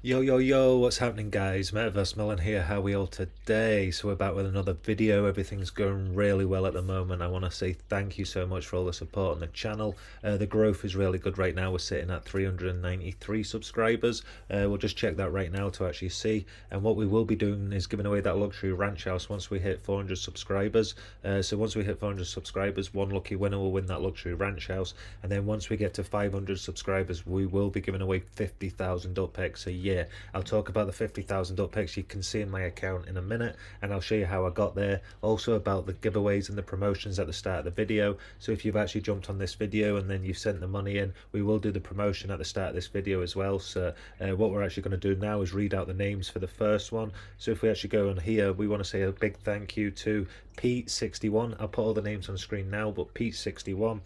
Yo, yo, yo, what's happening, guys? Metaverse Melon here. How are we all today? So we're back with another video. Everything's going really well at the moment. I want to say thank you so much for all the support on the channel. The growth is really good right now. We're sitting at 393 subscribers. We'll just check that right now to actually see. And what we will be doing is giving away that luxury ranch house once we hit 400 subscribers. So once we hit 400 subscribers, one lucky winner will win that luxury ranch house. And then once we get to 500 subscribers, we will be giving away 50,000 Upx a year. I'll talk about the 50,000 Upx you can see in my account in a minute, and I'll show you how I got there. Also about the giveaways and the promotions at the start of the video. So if you've actually jumped on this video and then you've sent the money in, we will do the promotion at the start of this video as well. So what we're actually going to do now is read out the names for the first one. So if we actually go on here, we want to say a big thank you to Pete61. I'll put all the names on the screen now, but Pete61,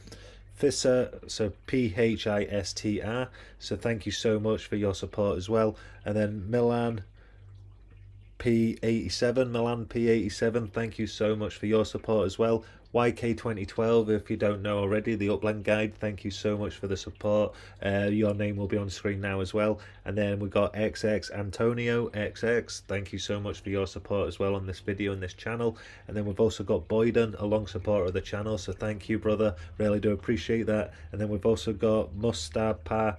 Fisser, so Phistr, so thank you so much for your support as well. And then Milan P87, thank you so much for your support as well. YK2012, if you don't know already, the Upland guide, thank you so much for the support. Your name will be on screen now as well. And then we got XX Antonio XX, thank you so much for your support as well on this video and this channel. And then we've also got Boyden, a long supporter of the channel, so thank you, brother, really do appreciate that. And then we've also got Mustapa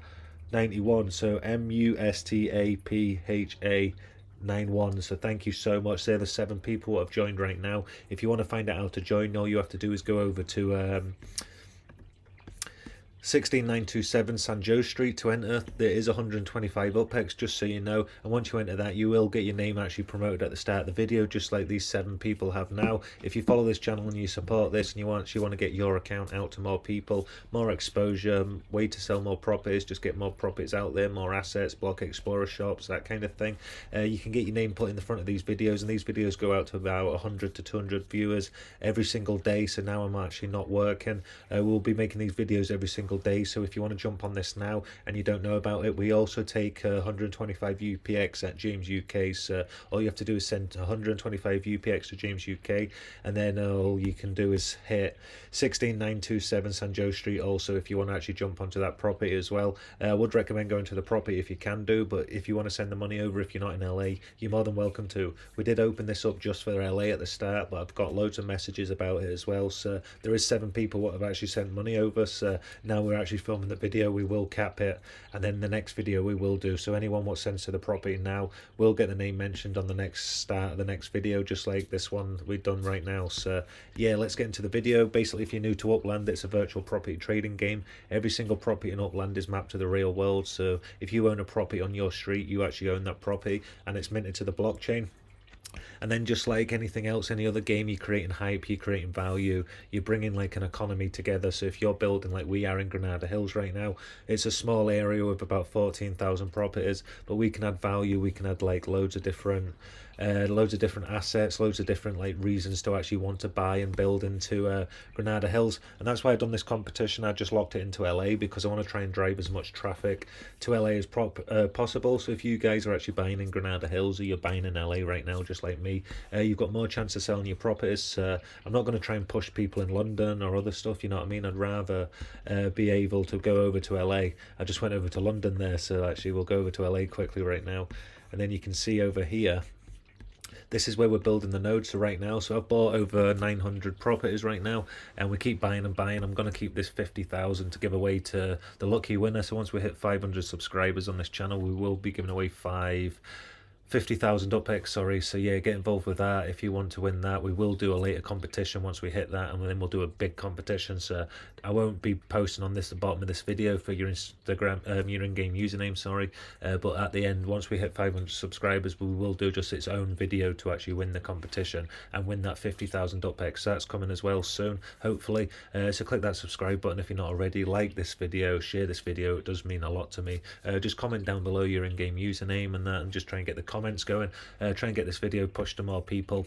91, so MUSTAPHA 91, so thank you so much. They're the 7 people who have joined right now. If you want to find out how to join, all you have to do is go over to 16927 Sanjo Street to enter. There is 125 Upx, just so you know, and once you enter that, you will get your name actually promoted at the start of the video, just like these 7 people have now. If you follow this channel and you support this and you want to get your account out to more people, more exposure, way to sell more properties, just get more properties out there, more assets, block explorer shops, that kind of thing, you can get your name put in the front of these videos, and these videos go out to about 100 to 200 viewers every single day. So now I'm actually not working, we'll be making these videos every single day. So if you want to jump on this now and you don't know about it, we also take 125 UPX at James UK. So all you have to do is send 125 UPX to James UK, and then all you can do is hit 16927 Sanjo Street also if you want to actually jump onto that property as well. I would recommend going to the property if you can do, but if you want to send the money over, if you're not in LA, you're more than welcome to. We did open this up just for LA at the start, but I've got loads of messages about it as well. So there is 7 people what have actually sent money over. So now we're actually filming the video, we will cap it, and then the next video we will do. So anyone what sends to the property now will get the name mentioned on the next start of the next video, just like this one we've done right now. So yeah, let's get into the video. Basically, if you're new to Upland, it's a virtual property trading game. Every single property in Upland is mapped to the real world. So if you own a property on your street, you actually own that property, and it's minted to the blockchain. And then just like anything else, any other game, you're creating hype, you're creating value, you're bringing like an economy together. So if you're building like we are in Granada Hills right now, it's a small area with about 14,000 properties, but we can add value, we can add like loads of different assets, loads of different like reasons to actually want to buy and build into Granada Hills. And that's why I've done this competition. I just locked it into LA because I want to try and drive as much traffic to LA as possible. So if you guys are actually buying in Granada Hills, or you're buying in LA right now just like me, you've got more chance of selling your properties. I'm not going to try and push people in London or other stuff, you know what I mean? I'd rather be able to go over to LA. I just went over to London there, so actually we'll go over to LA quickly right now. And then you can see over here, this is where we're building the nodes. So right now, so I've bought over 900 properties right now, and we keep buying and buying. I'm going to keep this 50,000 to give away to the lucky winner. So once we hit 500 subscribers on this channel, we will be giving away 50,000 Upx, sorry. So yeah, get involved with that if you want to win that. We will do a later competition once we hit that, and then we'll do a big competition. So I won't be posting on this at the bottom of this video for your Instagram, your in-game username, sorry. But at the end, once we hit 500 subscribers, we will do just its own video to actually win the competition and win that 50,000 Upx. So that's coming as well soon, hopefully. So click that subscribe button if you're not already. Like this video, share this video. It does mean a lot to me. Just comment down below your in-game username and that, and just try and get the comments going. Try and get this video pushed to more people.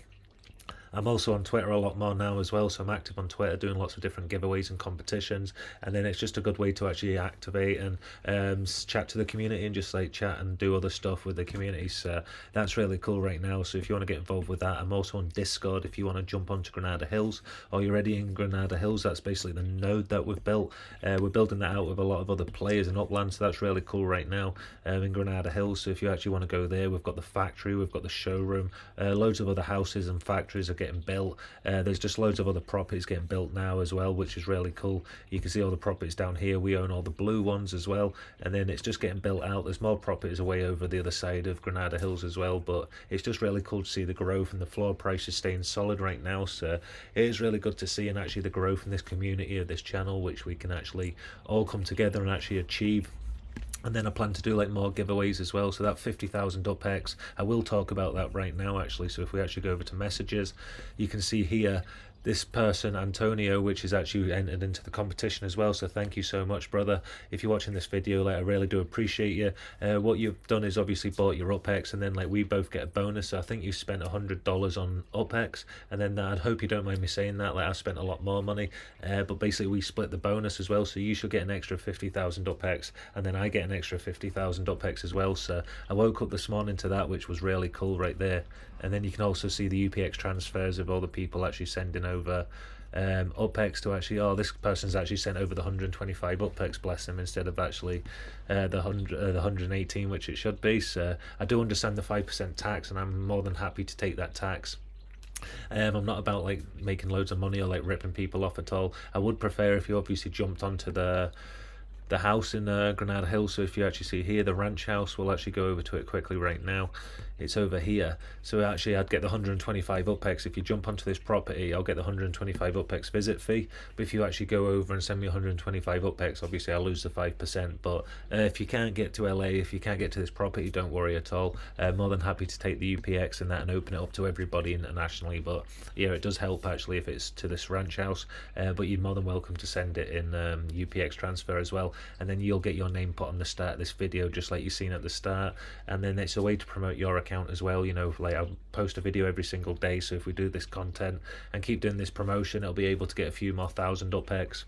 I'm also on Twitter a lot more now as well, so I'm active on Twitter doing lots of different giveaways and competitions, and then it's just a good way to actually activate and chat to the community and just like chat and do other stuff with the community. So that's really cool right now. So if you want to get involved with that, I'm also on Discord if you want to jump onto Granada Hills, or you're already in Granada Hills. That's basically the node that we've built. We're building that out with a lot of other players in Upland, so that's really cool right now in Granada Hills. So if you actually want to go there, we've got the factory, we've got the showroom, loads of other houses and factories are getting built. There's just loads of other properties getting built now as well, which is really cool. You can see all the properties down here. We own all the blue ones as well, and then it's just getting built out. There's more properties away over the other side of Granada Hills as well, but it's just really cool to see the growth, and the floor price is staying solid right now. So it is really good to see, and actually the growth in this community of this channel, which we can actually all come together and actually achieve. And then I plan to do like more giveaways as well. So that 50,000 Upx, I will talk about that right now actually. So if we actually go over to messages, you can see here this person Antonio, which is actually entered into the competition as well. So thank you so much, brother. If you're watching this video, like, I really do appreciate you. What you've done is obviously bought your Upx, and then like we both get a bonus. So I think you spent $100 on Upx, and then I hope you don't mind me saying that, like I spent a lot more money, but basically we split the bonus as well. So you should get an extra 50,000 Upx, and then I get an extra 50,000 Upx as well. So I woke up this morning to that, which was really cool right there. And then you can also see the UPX transfers of all the people actually sending over Upx to actually, oh, this person's actually sent over the 125 Upx, bless them, instead of actually the 118, which it should be. So I do understand the 5% tax, and I'm more than happy to take that tax. I'm not about like making loads of money or like ripping people off at all. I would prefer if you obviously jumped onto the house in Granada Hills. So if you actually see here, the ranch house, we'll actually go over to it quickly right now. It's over here. So actually I'd get the 125 Upx. If you jump onto this property, I'll get the 125 Upx visit fee. But if you actually go over and send me 125 Upx, obviously I'll lose the 5%. But if you can't get to LA, if you can't get to this property, don't worry at all. More than happy to take the UPX and that and open it up to everybody internationally. But yeah, it does help actually if it's to this ranch house. But you're more than welcome to send it in UPX transfer as well. And then you'll get your name put on the start of this video, just like you've seen at the start. And then it's a way to promote your account as well. You know, like I'll post a video every single day, so if we do this content and keep doing this promotion, I'll be able to get a few more thousand Upx,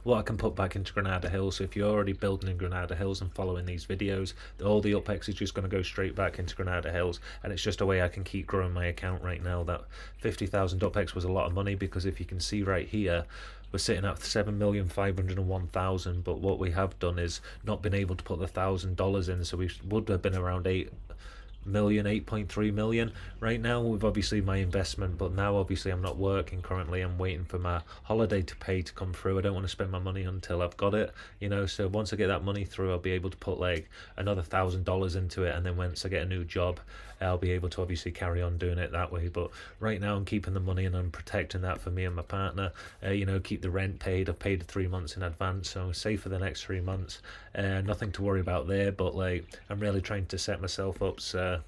what I can put back into Granada Hills. So if you're already building in Granada Hills and following these videos, all the Upx is just going to go straight back into Granada Hills, and it's just a way I can keep growing my account right now. That 50,000 Upx was a lot of money, because if you can see right here, we're sitting at 7,501,000, but what we have done is not been able to put the $1,000 in, so we would have been around 8.3 million right now with obviously my investment. But now obviously I'm not working currently, I'm waiting for my holiday to pay to come through. I don't want to spend my money until I've got it, you know. So once I get that money through, I'll be able to put like another $1,000 into it, and then once I get a new job, I'll be able to obviously carry on doing it that way. But right now I'm keeping the money and I'm protecting that for me and my partner. You know, keep the rent paid. I've paid 3 months in advance, so I'm safe for the next 3 months. Nothing to worry about there, but like I'm really trying to set myself up so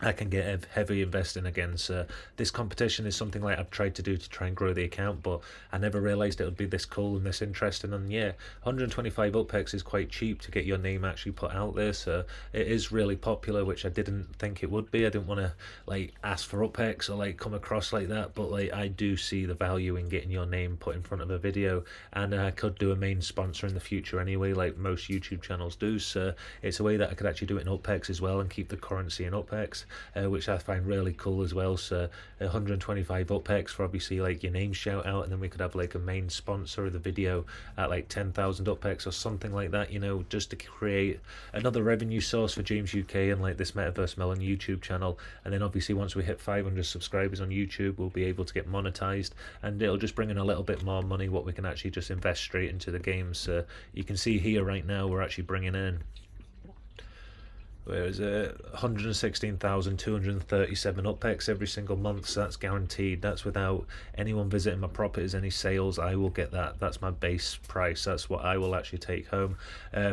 I can get heavy investing again. So this competition is something like I've tried to do to try and grow the account, but I never realised it would be this cool and this interesting. And yeah, 125 Upx is quite cheap to get your name actually put out there, so it is really popular, which I didn't think it would be. I didn't want to like ask for Upx or like come across like that, but like I do see the value in getting your name put in front of a video, and I could do a main sponsor in the future anyway, like most YouTube channels do. So it's a way that I could actually do it in Upx as well and keep the currency in Upx. Which I find really cool as well. So 125 Upx for obviously like your name shout out, and then we could have like a main sponsor of the video at like 10,000 Upx or something like that, you know, just to create another revenue source for James UK and like this Metaverse Melon YouTube channel. And then obviously once we hit 500 subscribers on YouTube, we'll be able to get monetized, and it'll just bring in a little bit more money, what we can actually just invest straight into the game. So you can see here right now we're actually bringing in, where is it, 116,237 Upx every single month. So that's guaranteed. That's without anyone visiting my properties, any sales. I will get that. That's my base price. That's what I will actually take home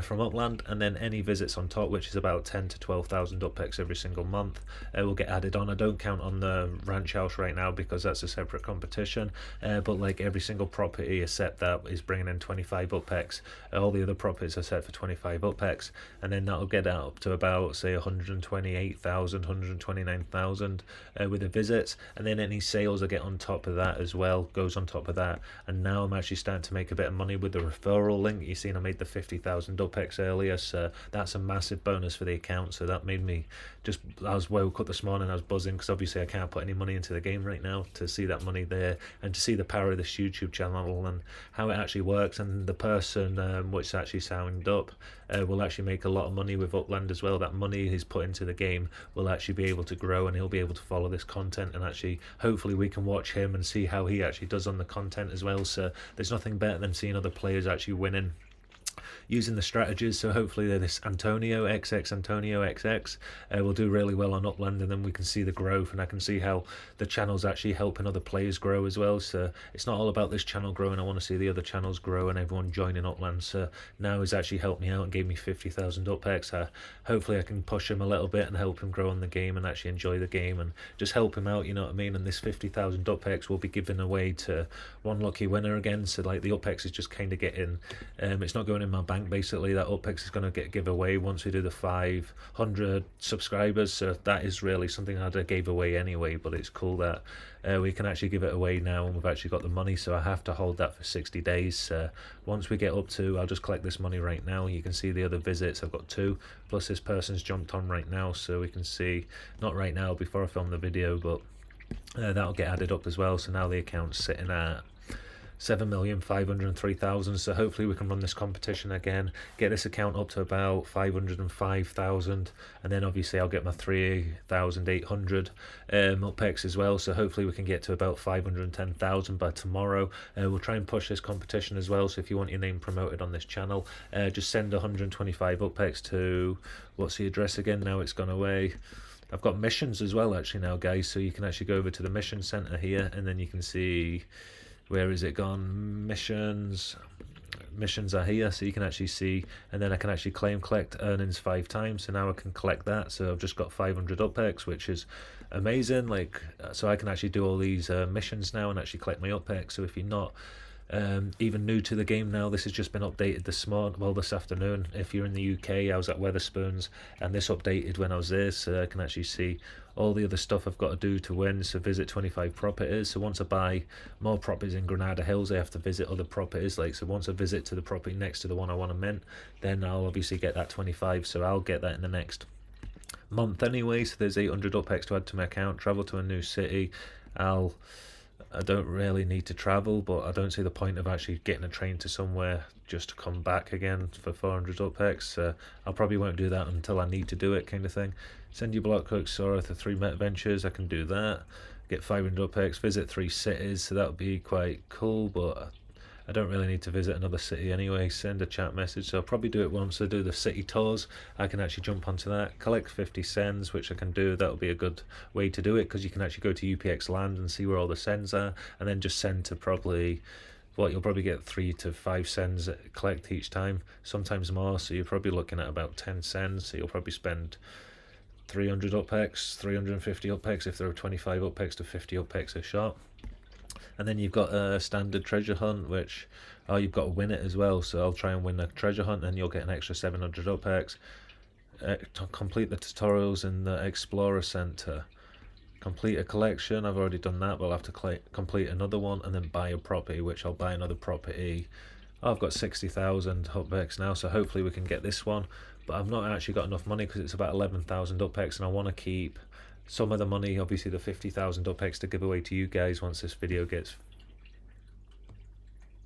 from Upland, and then any visits on top, which is about 10 to 12,000 Upx every single month, will get added on. I don't count on the ranch house right now because that's a separate competition, but like every single property except that is bringing in 25 Upx. All the other properties are set for 25 Upx, and then that'll get up to about about say 128,000, 129,000 with the visits, and then any sales I get on top of that as well goes on top of that. And now I'm actually starting to make a bit of money with the referral link. You seen I made the 50,000 Upx earlier, so that's a massive bonus for the account. So that made me I was woke up this morning, I was buzzing, because obviously I can't put any money into the game right now. To see that money there and to see the power of this YouTube channel and how it actually works, and the person which actually signed up will actually make a lot of money with Upland as well. That money he's put into the game will actually be able to grow, and he'll be able to follow this content, and actually hopefully we can watch him and see how he actually does on the content as well. So there's nothing better than seeing other players actually winning using the strategies. So hopefully this Antonio XX will do really well on Upland, and then we can see the growth, and I can see how the channel's actually helping other players grow as well. So it's not all about this channel growing, I want to see the other channels grow and everyone joining Upland. So now he's actually helped me out and gave me 50,000 Upx. Hopefully I can push him a little bit and help him grow on the game and actually enjoy the game and just help him out, you know what I mean. And this 50,000 Upx will be given away to one lucky winner again. So like the Upx is just kind of getting it's not going in my bank. Basically that Upx is going to get giveaway once we do the 500 subscribers. So that is really something I gave away anyway, but it's cool that we can actually give it away now, and we've actually got the money. So I have to hold that for 60 days. Once we get up to, I'll just collect this money right now. You can see the other visits, I've got 2, plus this person's jumped on right now, so we can see, not right now, before I film the video, but that'll get added up as well. So now the account's sitting at 7,503,000. So hopefully we can run this competition again, get this account up to about 505,000, and then obviously I'll get my 3,800 Upx as well. So hopefully we can get to about 510,000 by tomorrow. We'll try and push this competition as well. So if you want your name promoted on this channel, just send 125 Upx to, what's the address again? Now it's gone away. I've got missions as well actually now, guys, so you can actually go over to the mission center here, and then you can see, where is it gone? Missions are here, so you can actually see, and then I can actually collect earnings 5 times. So now I can collect that. So I've just got 500 Upx, which is amazing. Like, so I can actually do all these missions now and actually collect my Upx. So if you're not even new to the game now, this has just been updated this afternoon. If you're in the UK, I was at Wetherspoons, and this updated when I was there, so I can actually see all the other stuff I've got to do to win. So visit 25 properties. So once I buy more properties in Granada Hills, I have to visit other properties. Like, so once I visit to the property next to the one I want to mint, then I'll obviously get that 25. So I'll get that in the next month anyway. So there's 800 Upx to add to my account. Travel to a new city. I don't really need to travel, but I don't see the point of actually getting a train to somewhere just to come back again for 400 Upx. I probably won't do that until I need to do it, kind of thing. Send your block cook Sora to 3 Met Ventures, I can do that. Get 500 Upx, visit 3 cities, so that would be quite cool, but I don't really need to visit another city anyway. Send a chat message, so I'll probably do it once I do the city tours. I can actually jump onto that, collect 50 sends, which I can do. That'll be a good way to do it, because you can actually go to UPX land and see where all the sends are, and then just send to probably, you'll probably get 3 to 5 sends collect each time, sometimes more. So you're probably looking at about 10 sends, so you'll probably spend 300 Upx, 350 Upx if there are 25 Upx to 50 Upx a shot. And then you've got a standard treasure hunt, which you've got to win it as well. So I'll try and win a treasure hunt, and you'll get an extra 700 Upx. Complete the tutorials in the Explorer Center. Complete a collection. I've already done that, but I'll have to complete another one, and then buy a property, which I'll buy another property. I've got 60,000 Upx now, so hopefully we can get this one. But I've not actually got enough money, because it's about 11,000 Upx, and I want to keep some of the money, obviously the 50,000 Upx, to give away to you guys once this video gets...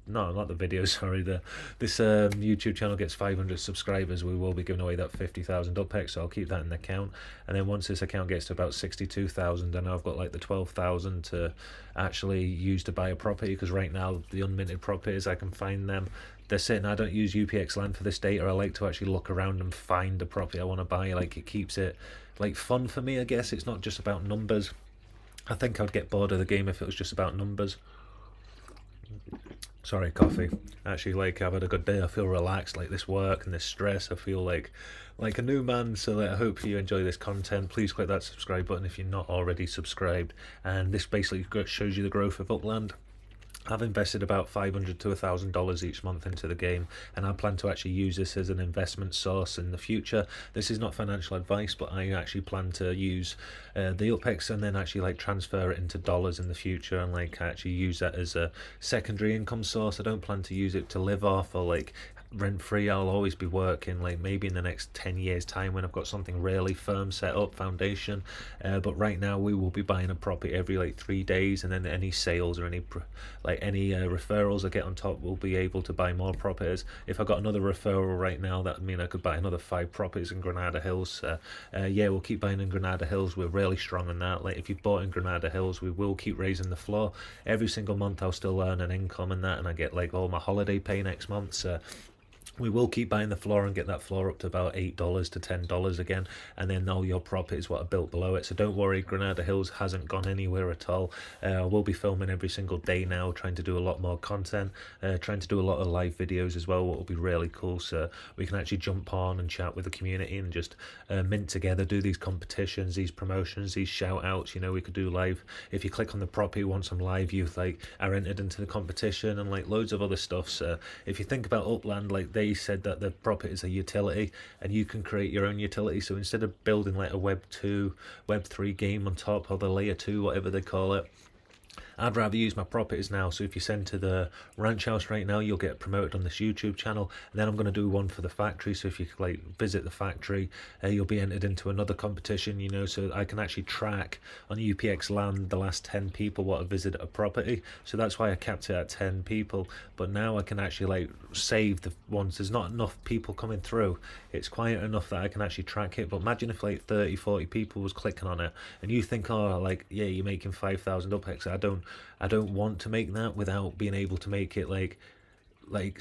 No, not the video, sorry. This YouTube channel gets 500 subscribers, we will be giving away that 50,000 Upx, so I'll keep that in the account. And then once this account gets to about 62,000, then I've got like the 12,000 to actually use to buy a property, because right now the unminted properties, I can find them. They're sitting, I don't use UPX land for this data. I like to actually look around and find the property I want to buy. Like, it keeps it like fun for me, I guess. It's not just about numbers. I think I'd get bored of the game if it was just about numbers. Sorry, coffee. Actually, like, I've had a good day. I feel relaxed, like this work and this stress. I feel like a new man. So I hope you enjoy this content. Please click that subscribe button if you're not already subscribed. And this basically shows you the growth of Upland. I've invested about $500 to $1,000 each month into the game, and I plan to actually use this as an investment source in the future. This is not financial advice, but I actually plan to use the Upx and then actually like transfer it into dollars in the future, and like actually use that as a secondary income source. I don't plan to use it to live off or like rent free. I'll always be working, like maybe in the next 10 years time when I've got something really firm set up, foundation. But right now we will be buying a property every like 3 days, and then any sales or any referrals I get on top will be able to buy more properties. If I got another referral right now, that would mean I could buy another 5 properties in Granada Hills. Yeah, we'll keep buying in Granada Hills. We're really strong on that. Like if you've bought in Granada Hills, we will keep raising the floor every single month. I'll still earn an income in that, and I get like all my holiday pay next month. So we will keep buying the floor and get that floor up to about $8 to $10 again, and then all your profit is what are built below it. So don't worry, Granada Hills hasn't gone anywhere at all. We'll be filming every single day now, trying to do a lot more content, trying to do a lot of live videos as well, what will be really cool. So we can actually jump on and chat with the community and just mint together, do these competitions, these promotions, these shout outs. You know, we could do live. If you click on the property, want some live youth like are entered into the competition, and like loads of other stuff. So if you think about Upland, like they said that the property is a utility and you can create your own utility. So instead of building like a web 2 web 3 game on top, or the layer 2 whatever they call it, I'd rather use my properties now. So if you send to the ranch house right now, you'll get promoted on this YouTube channel, and then I'm going to do one for the factory. So if you like visit the factory, you'll be entered into another competition, you know. So I can actually track on UPX land the last 10 people what have visited a property. So that's why I kept it at 10 people. But now I can actually like save the ones there's not enough people coming through. It's quiet enough that I can actually track it. But imagine if like 30-40 people was clicking on it, and you think, oh, like, yeah, you're making 5,000 Upx. I don't want to make that without being able to make it like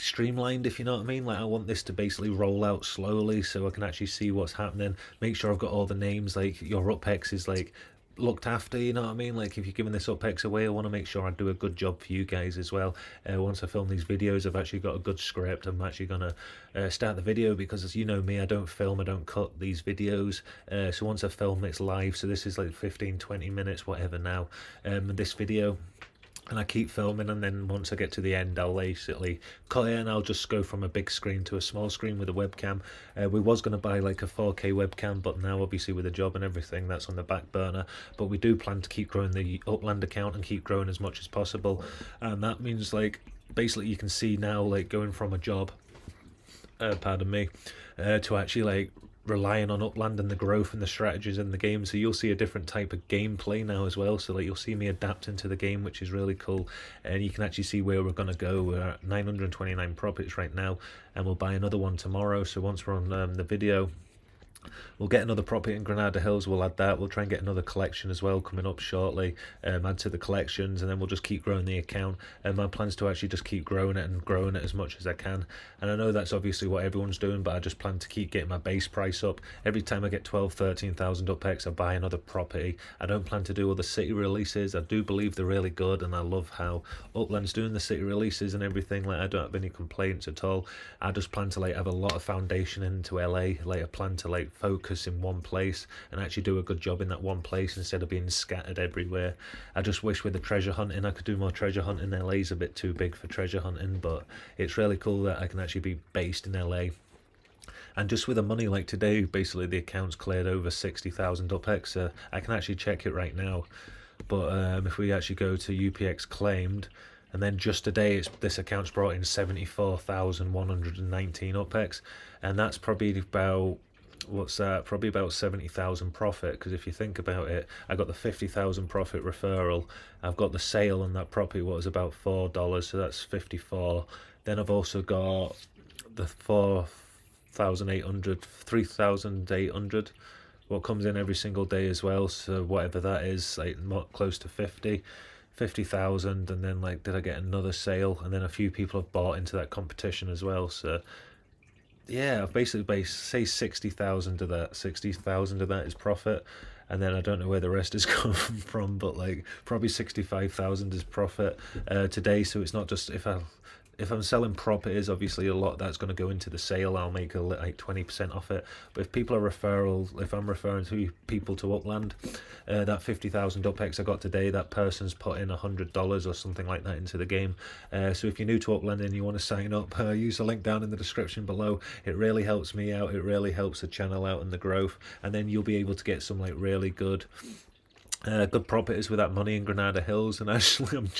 streamlined, if you know what I mean. Like I want this to basically roll out slowly so I can actually see what's happening, make sure I've got all the names, like your Upx is like looked after, you know what I mean. Like if you're giving this Upx away, I want to make sure I do a good job for you guys as well. Once I film these videos, I've actually got a good script. I'm actually gonna start the video, because as you know me, I don't film, I don't cut these videos. So once I film, it's live. So this is like 15-20 minutes whatever now, this video, and I keep filming, and then once I get to the end, I'll basically cut it, and I'll just go from a big screen to a small screen with a webcam. We was going to buy like a 4K webcam, but now obviously with a job and everything, that's on the back burner. But we do plan to keep growing the Upland account and keep growing as much as possible, and that means like basically you can see now like going from a job, pardon me, to actually like relying on Upland and the growth and the strategies in the game. So you'll see a different type of gameplay now as well. So like you'll see me adapting to the game, which is really cool, and you can actually see where we're going to go. We're at 929 properties right now, and we'll buy another one tomorrow. So once we're on the video, we'll get another property in Granada Hills, we'll add that. We'll try and get another collection as well coming up shortly, add to the collections, and then we'll just keep growing the account. And my plan's to actually just keep growing it and growing it as much as I can. And I know that's obviously what everyone's doing, but I just plan to keep getting my base price up. Every time I get 12,000-13,000 Upx, I buy another property. I don't plan to do all the city releases. I do believe they're really good, and I love how Upland's doing the city releases and everything. Like I don't have any complaints at all. I just plan to like have a lot of foundation into LA. Like I plan to like focus in one place and actually do a good job in that one place instead of being scattered everywhere. I just wish with the treasure hunting I could do more treasure hunting. LA's a bit too big for treasure hunting, but it's really cool that I can actually be based in LA. And just with the money, like today, basically the account's cleared over 60,000 Upx. I can actually check it right now. But if we actually go to UPX claimed, and then just today this account's brought in 74,119 Upx, and that's probably about, what's that, probably about 70,000 profit. Because if you think about it, I got the 50,000 profit referral, I've got the sale on that property, what was about $4, so that's 54. Then I've also got the 3,800 what comes in every single day as well. So whatever that is, like not close to 50,000. And then like, did I get another sale? And then a few people have bought into that competition as well. So yeah, I've basically say 60,000 of that. 60,000 of that is profit, and then I don't know where the rest is coming from, but like probably 65,000 is profit today. So it's not just if I if I'm selling properties, obviously a lot that's going to go into the sale. I'll make like 20% off it. But if people are if I'm referring to people to Upland, that 50,000 Upx I got today, that person's put in $100 or something like that into the game. So if you're new to Upland and you want to sign up, use the link down in the description below. It really helps me out. It really helps the channel out and the growth. And then you'll be able to get some like really good properties with that money in Granada Hills. And actually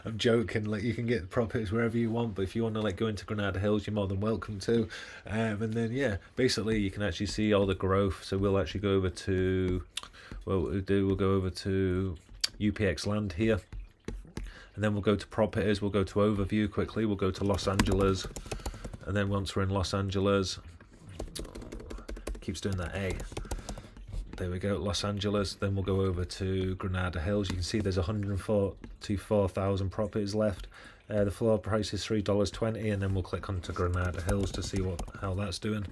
I'm joking, like you can get properties wherever you want, but if you want to like go into Granada Hills, you're more than welcome to. And then yeah, basically you can actually see all the growth. So we'll actually go over to we'll go over to Upx land here, and then we'll go to properties, we'll go to overview quickly, we'll go to Los Angeles, and then once we're in Los Angeles, keeps doing that there we go, Los Angeles. Then we'll go over to Granada Hills. You can see there's 144,000 properties left. The floor price is $3.20, and then we'll click onto Granada Hills to see how that's doing.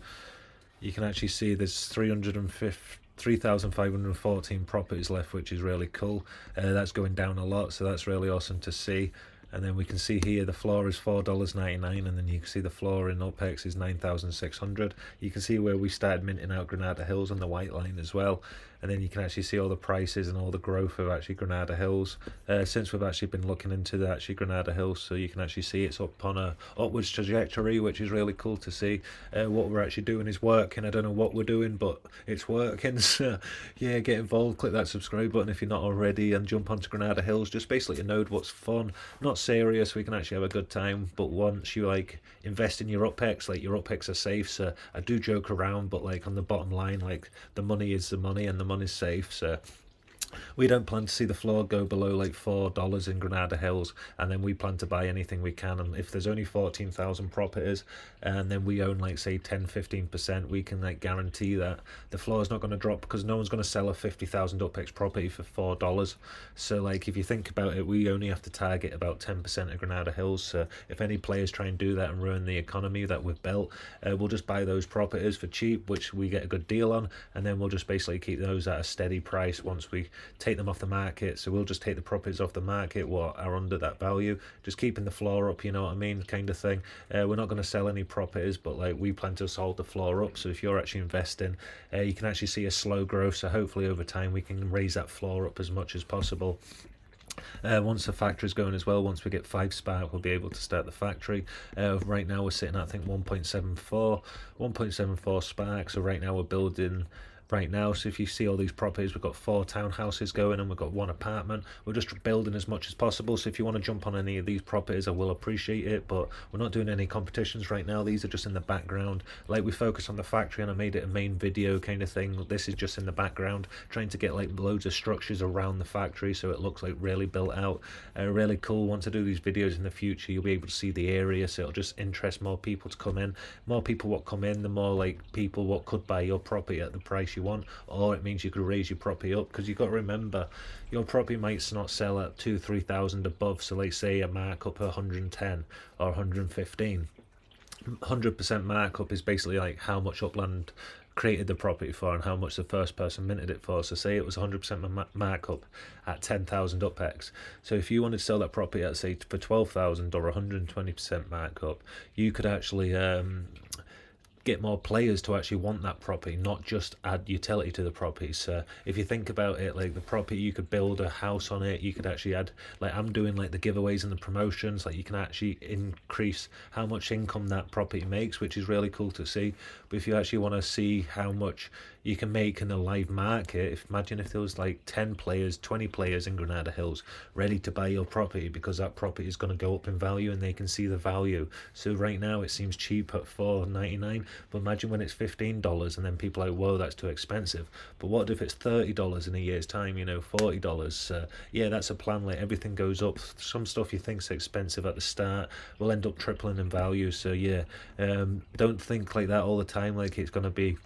You can actually see there's 3,514 properties left, which is really cool. That's going down a lot, so that's really awesome to see. And then we can see here the floor is $4.99, and then you can see the floor in Upx is 9,600. You can see where we started minting out Granada Hills on the white line as well. And then you can actually see all the prices and all the growth of actually Granada Hills since we've actually been looking into Granada Hills. So you can actually see it's up on a upwards trajectory, which is really cool to see. What we're actually doing is working. I don't know what we're doing, but it's working. So yeah, get involved, click that subscribe button if you're not already, and jump onto Granada Hills. Just basically a node what's fun, not serious. We can actually have a good time, but once you like invest in your Upx, like your Upx are safe. So I do joke around, but like on the bottom line, like the money is the money and the money's safe. So we don't plan to see the floor go below like $4 in Granada Hills, and then we plan to buy anything we can. And if there's only 14,000 properties and then we own like say 10-15%, we can like guarantee that the floor is not going to drop, because no one's going to sell a 50,000 Upx property for $4. So like if you think about it, we only have to target about 10% of Granada Hills. So if any players try and do that and ruin the economy that we've built, we'll just buy those properties for cheap, which we get a good deal on, and then we'll just basically keep those at a steady price once we take them off the market. So we'll just take the properties off the market what are under that value, just keeping the floor up, you know what I mean, kind of thing. We're not going to sell any properties, but like we plan to hold the floor up. So if you're actually investing, you can actually see a slow growth. So hopefully over time we can raise that floor up as much as possible. Once the factory is going as well, once we get 5 spark, we'll be able to start the factory. Right now we're sitting at I think 1.74 spark. So right now we're building right now. So if you see all these properties, we've got 4 townhouses going and we've got 1 apartment. We're just building as much as possible. So if you want to jump on any of these properties, I will appreciate it, but we're not doing any competitions right now. These are just in the background. Like we focus on the factory and I made it a main video kind of thing. This is just in the background, trying to get like loads of structures around the factory so it looks like really built out. Really cool. Once I do these videos in the future, you'll be able to see the area, so it'll just interest more people to come in. More people what come in, the more like people what could buy your property at the price you want, or it means you could raise your property up, because you've got to remember your property might not sell at 2,000-3,000 above. So let's say a markup of 110 or 115. 100% markup is basically like how much Upland created the property for and how much the first person minted it for. So say it was 100% markup at 10,000 Upx. So if you wanted to sell that property at say for 12,000 or 120% markup, you could actually get more players to actually want that property, not just add utility to the property. So if you think about it, like the property, you could build a house on it, you could actually add, like I'm doing like the giveaways and the promotions, like you can actually increase how much income that property makes, which is really cool to see. But if you actually want to see how much you can make in the live market, imagine if there was like 10 players, 20 players in Granada Hills ready to buy your property, because that property is going to go up in value and they can see the value. So right now it seems cheap at $4.99, but imagine when it's $15 and then people are like, whoa, that's too expensive. But what if it's $30 in a year's time, you know, $40? Yeah, that's a plan. Like everything goes up. Some stuff you think's expensive at the start will end up tripling in value. So yeah, don't think like that all the time, like it's going to be,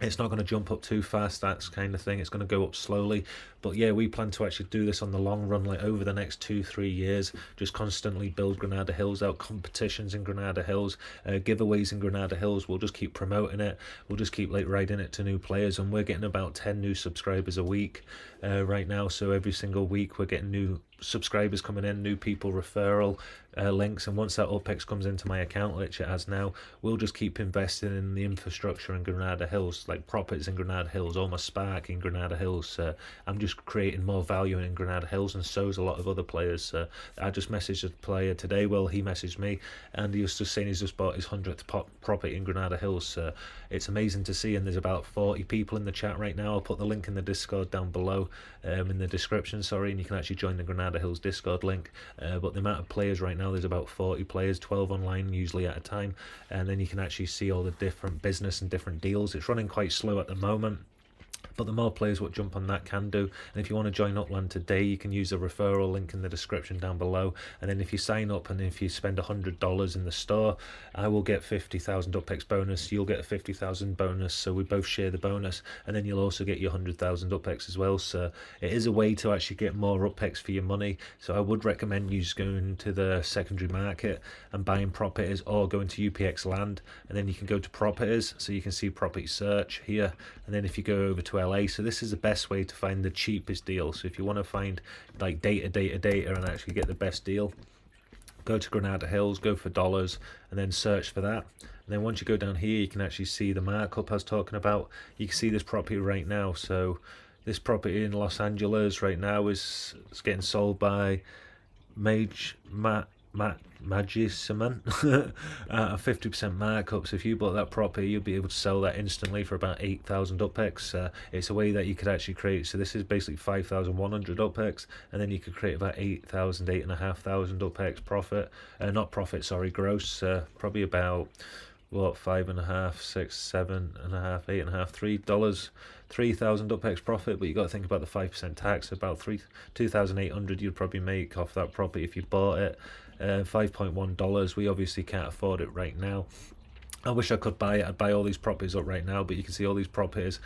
it's not going to jump up too fast, that's kind of thing. It's going to go up slowly. But yeah, we plan to actually do this on the long run, like over the next 2-3 years, just constantly build Granada Hills out, competitions in Granada Hills, giveaways in Granada Hills. We'll just keep promoting it, we'll just keep like writing it to new players, and we're getting about 10 new subscribers a week right now. So every single week we're getting new subscribers coming in, new people, referral links, and once that Upx comes into my account, which it has now, we'll just keep investing in the infrastructure in Granada Hills, like properties in Granada Hills, or my Spark in Granada Hills. I'm just creating more value in Granada Hills, and so's a lot of other players. I just messaged a player today, well, he messaged me, and he was just saying he's just bought his 100th property in Granada Hills. It's amazing to see, and there's about 40 people in the chat right now. I'll put the link in the Discord down below, in the description, sorry, and you can actually join the Granada Hills Discord link. But the amount of players right now, there's about 40 players, 12 online usually at a time, and then you can actually see all the different business and different deals. It's running quite slow at the moment, but the more players what jump on that can do. And if you want to join Upland today, you can use the referral link in the description down below, and then if you sign up and if you spend $100 in the store, I will get 50,000 Upx bonus, you'll get a 50,000 bonus, so we both share the bonus, and then you'll also get your 100,000 Upx as well. So it is a way to actually get more Upx for your money. So I would recommend you just going to the secondary market and buying properties, or going to UPX land, and then you can go to properties, so you can see property search here, and then if you go over to LA, so this is the best way to find the cheapest deal. So if you want to find like data and actually get the best deal, go to Granada Hills, go for dollars, and then search for that. And then once you go down here, you can actually see the markup I was talking about. You can see this property right now. So this property in Los Angeles right now is getting sold by Magis Cement at a 50% markup. So if you bought that property, you'll be able to sell that instantly for about 8,000 Upx. It's a way that you could actually create, so this is basically 5,100 Upx, and then you could create about 8,000, 8,500 Upx profit, not profit, sorry, gross, probably about what, $5.5, 6, 7.5, $8.5, $3, 3,000 Upx profit. But you got to think about the 5% tax. About 2,800 you'd probably make off that property if you bought it. $5.1. We obviously can't afford it right now. I wish I could buy it. I'd buy all these properties up right now, but you can see all these properties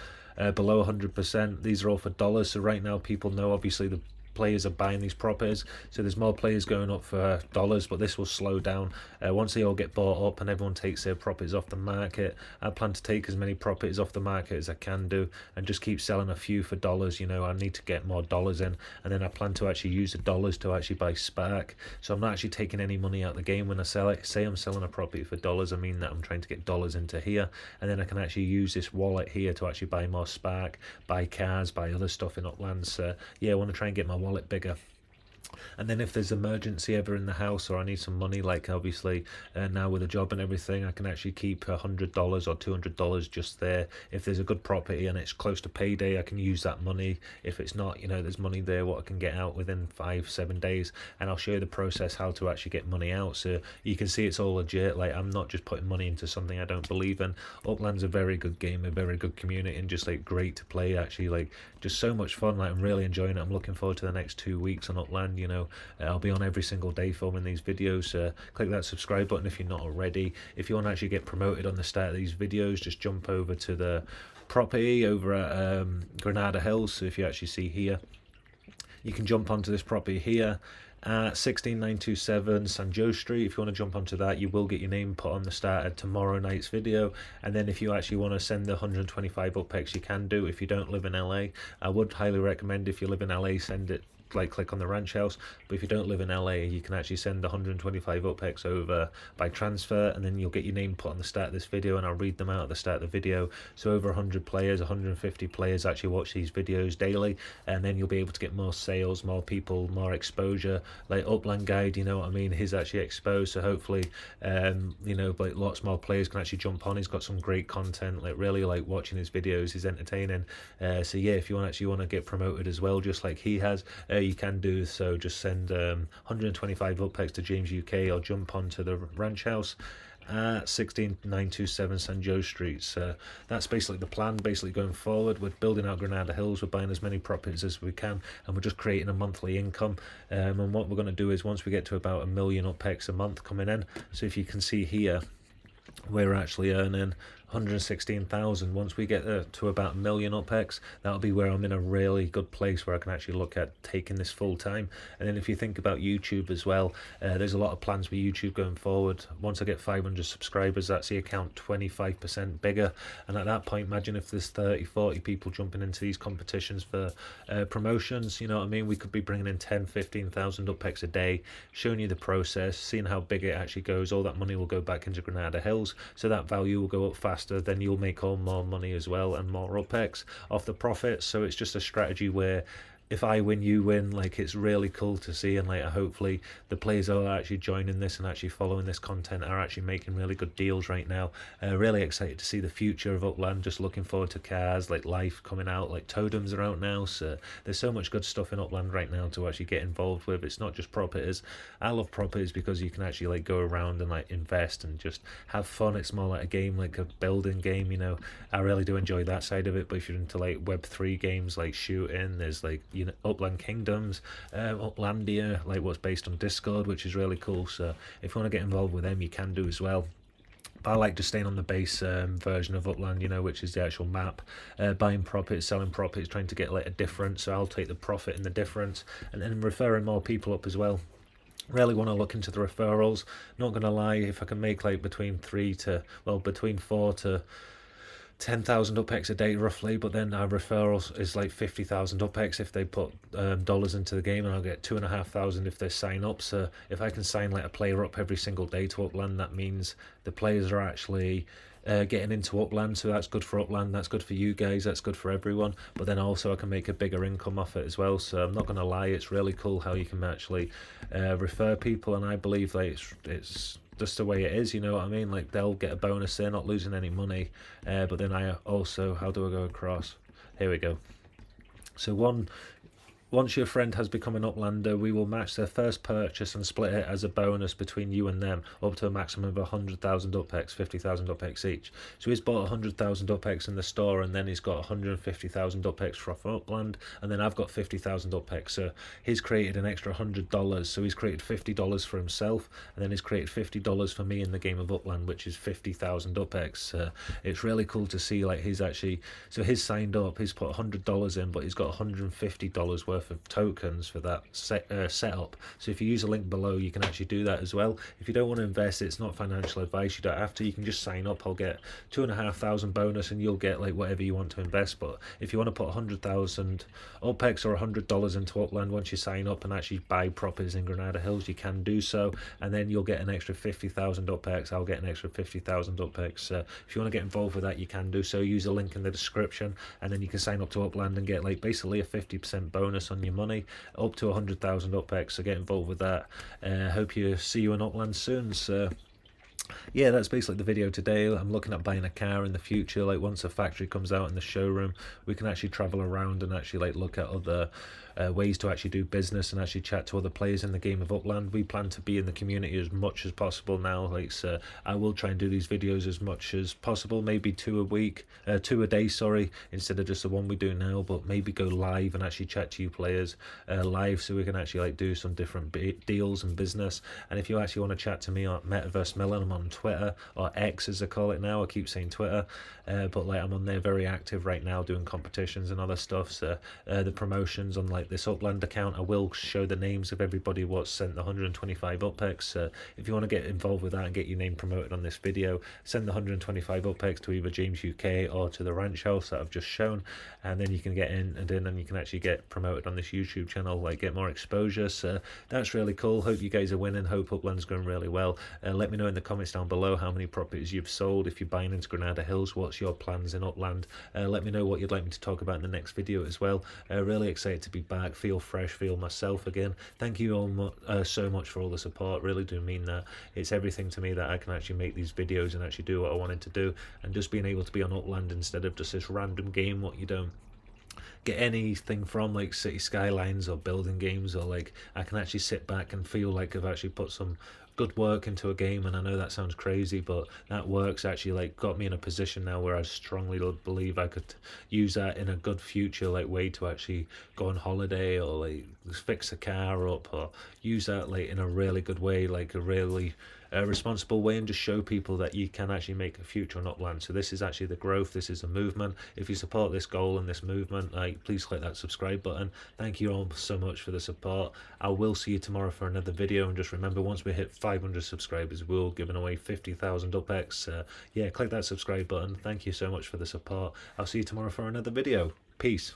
below 100%. These are all for dollars. So right now people know obviously the players are buying these properties, so there's more players going up for dollars, but this will slow down once they all get bought up and everyone takes their properties off the market. I plan to take as many properties off the market as I can do and just keep selling a few for dollars. You know, I need to get more dollars in, and then I plan to actually use the dollars to actually buy Spark. So I'm not actually taking any money out of the game when I sell it. Say I'm selling a property for dollars, I mean that I'm trying to get dollars into here, and then I can actually use this wallet here to actually buy more Spark, buy cars, buy other stuff in Upland. So yeah, I want to try and get my wallet bigger. And then if there's emergency ever in the house, or I need some money, like obviously now with a job and everything, I can actually keep $100 or $200 just there. If there's a good property and it's close to payday, I can use that money. If it's not, you know, there's money there what I can get out within 5-7 days, and I'll show you the process how to actually get money out, so you can see it's all legit. Like, I'm not just putting money into something I don't believe in. Upland's a very good game, a very good community, and just like great to play, actually, like just so much fun. Like, I'm really enjoying it. I'm looking forward to the next 2 weeks on Upland. You know, I'll be on every single day filming these videos. Click that subscribe button if you're not already. If you want to actually get promoted on the start of these videos, just jump over to the property over at Granada Hills. So if you actually see here, you can jump onto this property here at 16927 San Joe Street. If you want to jump onto that, you will get your name put on the start of tomorrow night's video. And then if you actually want to send the 125 Upx, you can do. If you don't live in LA, I would highly recommend, if you live in LA, send it, like click on the ranch house. But if you don't live in LA, you can actually send 125 Upx over by transfer, and then you'll get your name put on the start of this video, and I'll read them out at the start of the video. So over 100 players, 150 players actually watch these videos daily, and then you'll be able to get more sales, more people, more exposure. Like Upland Guide, you know what I mean, he's actually exposed, so hopefully you know, like lots more players can actually jump on. He's got some great content, like really like watching his videos, he's entertaining. So yeah, if you actually want to get promoted as well, just like he has, you can do so. Just send 125 Upx to James UK, or jump onto the ranch house at 16927 San Joe Street. So that's basically the plan. Basically going forward, we're building out Granada Hills, we're buying as many properties as we can, and we're just creating a monthly income. And what we're going to do is, once we get to about 1 million Upx a month coming in, so if you can see here, we're actually earning 116,000. Once we get to about 1 million Upx, that'll be where I'm in a really good place where I can actually look at taking this full time. And then if you think about YouTube as well, there's a lot of plans with YouTube going forward. Once I get 500 subscribers, that's the account 25% bigger, and at that point, imagine if there's 30-40 people jumping into these competitions for promotions, you know what I mean? We could be bringing in 10-15,000 Upx a day, showing you the process, seeing how big it actually goes. All that money will go back into Granada Hills, so that value will go up faster. Then you'll make all more money as well, and more Upx off the profits. So it's just a strategy where if I win, you win. Like, it's really cool to see, and like hopefully the players that are actually joining this and actually following this content are actually making really good deals right now. Really excited to see the future of Upland. Just looking forward to cars like Life coming out, like Totems are out now. So there's so much good stuff in Upland right now to actually get involved with. It's not just properties. I love properties because you can actually like go around and like invest and just have fun. It's more like a game, like a building game, you know. I really do enjoy that side of it. But if you're into like Web3 games like shooting, there's like, you know, Upland Kingdoms, Uplandia, like what's based on Discord, which is really cool. So if you want to get involved with them, you can do as well. But I like just staying on the base version of Upland, you know, which is the actual map, buying properties, selling properties, trying to get like a difference. So I'll take the profit in the difference, and then referring more people up as well. Really want to look into the referrals. Not gonna lie, if I can make like between 4 to 10,000 Upx a day roughly, but then our referrals is like 50,000 Upx if they put dollars into the game, and I'll get 2,500 if they sign up. So if I can sign like a player up every single day to Upland, that means the players are actually getting into Upland, so that's good for Upland, that's good for you guys, that's good for everyone. But then also I can make a bigger income off it as well. So I'm not going to lie, it's really cool how you can actually refer people, and I believe that it's just the way it is, you know what I mean? Like, they'll get a bonus, they're not losing any money. But then I also, how do I go across? Here we go. So once your friend has become an Uplander, we will match their first purchase and split it as a bonus between you and them, up to a maximum of 100,000 Upx, 50,000 Upx each. So he's bought 100,000 Upx in the store, and then he's got 150,000 Upx from Upland, and then I've got 50,000 Upx. So he's created an extra $100. So he's created $50 for himself, and then he's created $50 for me in the game of Upland, which is 50,000 Upx. It's really cool to see, like, he's actually, so he's signed up, he's put $100 in, but he's got $150 worth of tokens for that setup. So if you use a link below, you can actually do that as well. If you don't want to invest, it's not financial advice, you don't have to, you can just sign up. I'll get 2,500 bonus, and you'll get like whatever you want to invest. But if you want to put 100,000 Upx or $100 into Upland, once you sign up and actually buy properties in Granada Hills, you can do so, and then you'll get an extra 50,000 Upx. I'll get an extra 50,000 Upx. If you want to get involved with that, you can do so. Use a link in the description, and then you can sign up to Upland and get like basically a 50% bonus on your money, up to 100,000 Upx. So get involved with that. Hope you see you in Upland soon. So yeah, that's basically the video today. I'm looking at buying a car in the future. Like, once a factory comes out in the showroom, we can actually travel around and actually like look at other ways to actually do business and actually chat to other players in the game of Upland. We plan to be in the community as much as possible now. Like, so I will try and do these videos as much as possible, maybe 2 a day, sorry, instead of just the one we do now. But maybe go live and actually chat to you players live, so we can actually like do some different deals and business. And if you actually want to chat to me on Metaverse Melon, I'm on Twitter, or X as I call it now. I keep saying Twitter, but like I'm on there very active right now, doing competitions and other stuff. So the promotions on like this Upland account, I will show the names of everybody what's sent the 125 Upx. If you want to get involved with that and get your name promoted on this video, send the 125 Upx to either James UK or to the ranch house that I've just shown, and then you can get in and you can actually get promoted on this YouTube channel, like get more exposure. So that's really cool. Hope you guys are winning. Hope Upland's going really well. Let me know in the comments down below how many properties you've sold. If you're buying into Granada Hills, what's your plans in Upland? Let me know what you'd like me to talk about in the next video as well. Really excited to be back. Feel fresh, feel myself again. Thank you all so much for all the support. Really do mean that. It's everything to me that I can actually make these videos and actually do what I wanted to do, and just being able to be on Upland instead of just this random game what you don't get anything from, like City Skylines or building games, or like I can actually sit back and feel like I've actually put some good work into a game, and I know that sounds crazy, but that work's actually like got me in a position now where I strongly believe I could use that in a good future like way to actually go on holiday, or like fix a car up, or use that like in a really good way, like a really responsible way, and just show people that you can actually make a future on Upland. So this is actually the growth, this is a movement. If you support this goal and this movement, like, please click that subscribe button. Thank you all so much for the support. I will see you tomorrow for another video, and just remember, once we hit 500 subscribers, we'll giving away 50,000 Upx. Yeah, click that subscribe button. Thank you so much for the support. I'll see you tomorrow for another video. Peace.